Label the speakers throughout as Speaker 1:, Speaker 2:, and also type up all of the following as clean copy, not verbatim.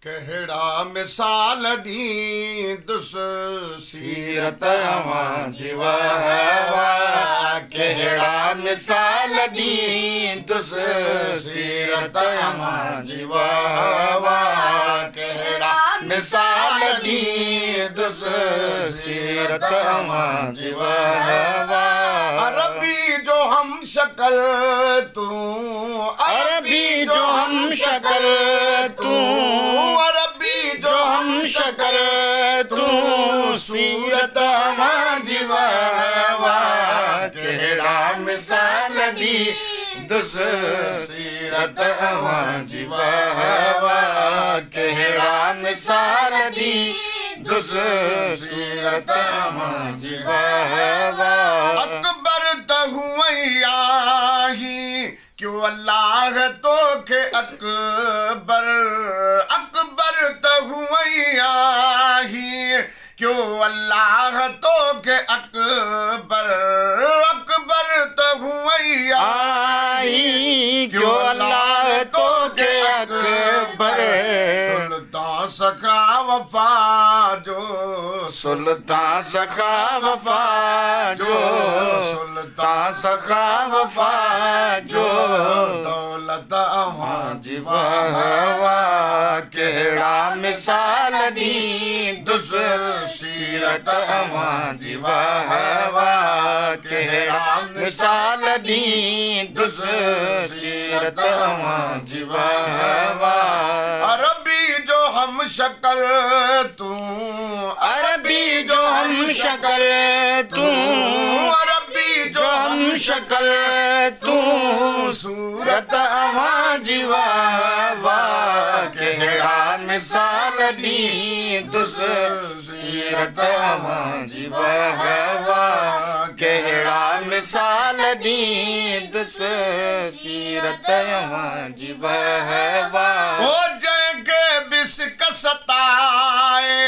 Speaker 1: कहड़ा मिसाल दी दुस सीरत अवां जीवा कहड़ा मिसाल दी दुस सीरत अवां जीवा कहड़ा मिसाल दी दुस सीरत अवां जीवा अरबी जो हम शक्ल तू अरबी जो हम शक्ल तू अरबी जो हम शक्ल तू सूरत अवां जीवा कहड़ा मिसाल दी दुस सीरत अवां जीवा कहड़ा मिसाल दी दुस सीरत अवां जीवा अकबर तहुआही क्यों अल्लाह तो के अकबर अकबर तहुआही क्यों अल्लाह तो के अकबर अकबर तहुआही क्यों अल्लाह तो के अकबर सुल्तान सखा वफा जो सुल्तान सखा वफा जो सुल्तान सखा वफा जो दौलत अवां जीवा कहड़ा मिसाल दी दुस सीरत अवां जीवा कहड़ा मिसाल दी दुस सीरत अवां जीवा अरबी जो हम शक्ल तू अरबी जो हम शक्ल तू अरबी जो हम शक्ल तू सूरत अवां जीवा कहड़ा मिसाल दी दुस सीरत अवां जीवा कहड़ा मिसाल दी दुस सीरत अवां जीवा ओ जंहिंखे बिस्क सताए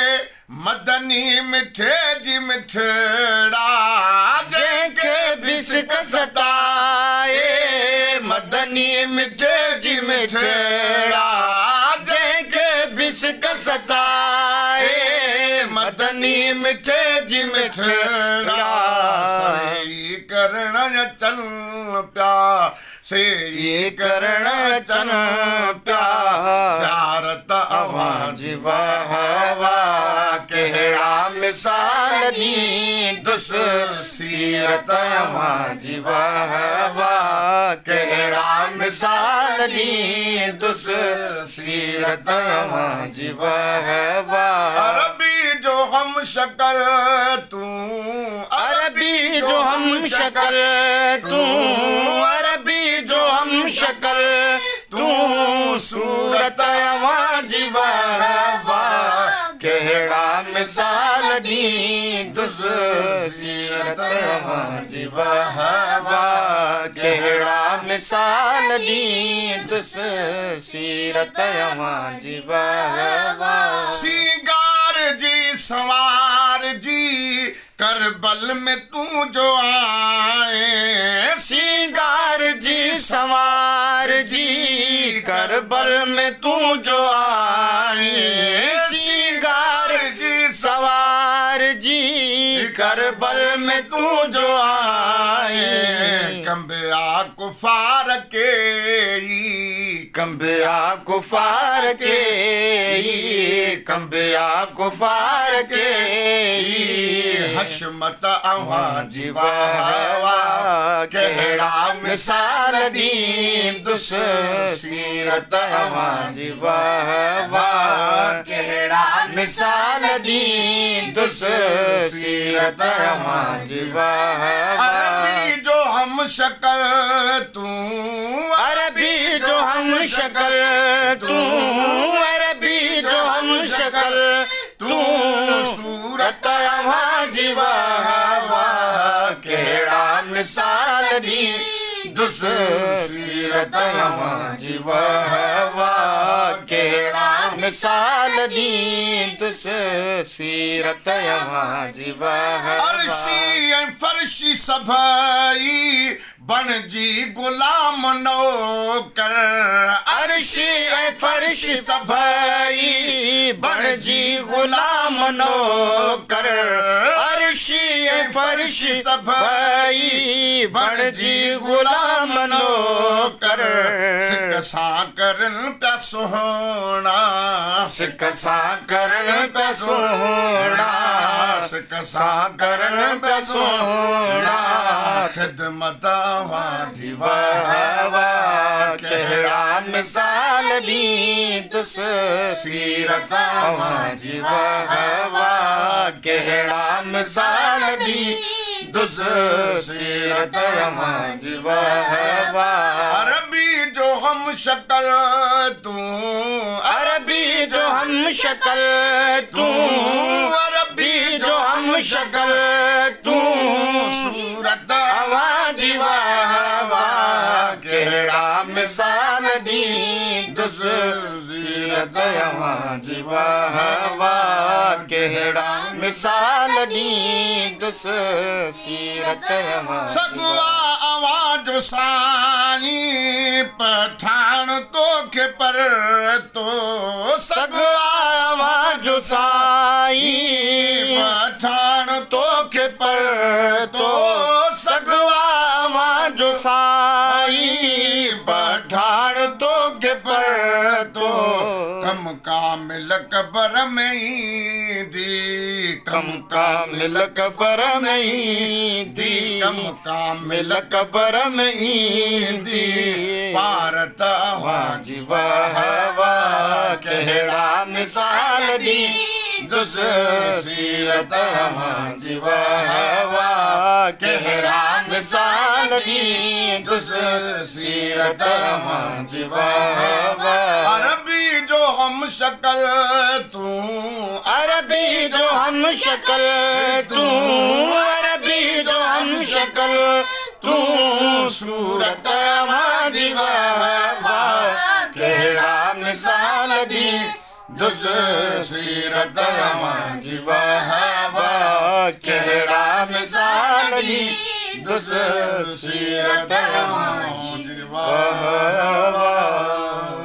Speaker 1: मदनी मिठे जी मिठड़ा जंहिंखे बिस्क सताए मदनी मिठे जी मिठड़ा जंहिंखे बिस्क सताए मदनी मिठे जी मिठड़ा सही करण चल प्या से ये करण चन प्या शारत अवां जीवा कहड़ा मिसाल दी दुस सीरत अवां जीवा कहड़ा मिसाल दी दुस सीरत अवां जीवा अरबी जो हम शक्ल तू अरबी जो हम शक्ल तू अरबी जो हम शक्ल तू सूरत अवां जीवा कहड़ा मिसाल दी दुस सीरत अवां जीवा कहड़ा मिसाल दी दुस सीरत अवां जीवा सिंगार जी सवार जी करबल में तू जो आए सिंगार जी सवार जी करबल में तू जो आए सिंगार जी सवार जी करबल में तू जो आए कंबिया कुफार के कंबिया कुफार के कंबिया कुफार के हशमत अवां जीवा कहड़ा मिसाल दी दुस सीरत अवां जीवा कहड़ा मिसाल दी दुस सीरत अवां जीवा अरबी जो हम शक्ल तू अरबी जो हम शक्ल तू अरबी जो हम शक्ल तू सूरत अवां जीवा कहड़ा मिसाल दी दुस सीरत अवां जीवा कहड़ा मिसाल दी दुस सीरत अवां जी वाह
Speaker 2: अर्शी ऐं फर्शी सभई बणजी गुलाम नौकर
Speaker 1: अर्शी ऐं फर्श सभई बणजी गुलाम नौकर अर्शी ऐं फर्श सभई बणजी गुलाम नौकर
Speaker 2: सिक सां करनि पिया सुहिणा
Speaker 1: सिक सां करनि पिया सुहिणा
Speaker 2: सिक
Speaker 1: सां करनि पिया सुहिणा
Speaker 2: ख़िदमत
Speaker 1: जी वाह वाह कहिड़ा मिसाल ॾींदुस सीरत अवां जी वाह वाह कहिड़ा मिसाल ॾींदुस सीरत अवां जी वाह वाह
Speaker 2: अरबी जो हम शक्ल तूं
Speaker 1: अरबी जो हम शक्ल तूं अरबी जो हम शक्ल तूं
Speaker 2: सूरत
Speaker 1: अवां जी वाह वाह कहिड़ा मिसाल ॾींदुस सीरत अवां जी वाह वाह कहिड़ा मिसाल ॾींदुस सीरत अवां
Speaker 2: सगवा आवाज़ साईं पठान तोखे पर तो
Speaker 1: सगवा आवाज़ साईं
Speaker 2: पठान
Speaker 1: तोखे पर तो सगवा आवाज़ साईं पठान तोखे पर तो
Speaker 2: कम कामिल कबर में ईंदी
Speaker 1: कम कामिल कबर में ईंदी
Speaker 2: कम कामिल
Speaker 1: मिल कबर में ईंदी
Speaker 2: भारत
Speaker 1: वाह जी वाह वाह कहिड़ा मिसाल ॾींदुस सीरत अवां जी वाह वाह कहिड़ा मिसाल ॾींदुस सीरत अवां जी वाह वाह
Speaker 2: अरबी जो हम शक्ल तूं
Speaker 1: अरबी जो हम शक्ल तूं अरबी जो हम शक्ल तूं सूरत अवां जी वाह वाह कहिड़ा मिसाल ॾींदुस सीरत अवां जी वाह वाह कहिड़ा मिसाल ॾींदुस सीरत अवां जी वाह वाह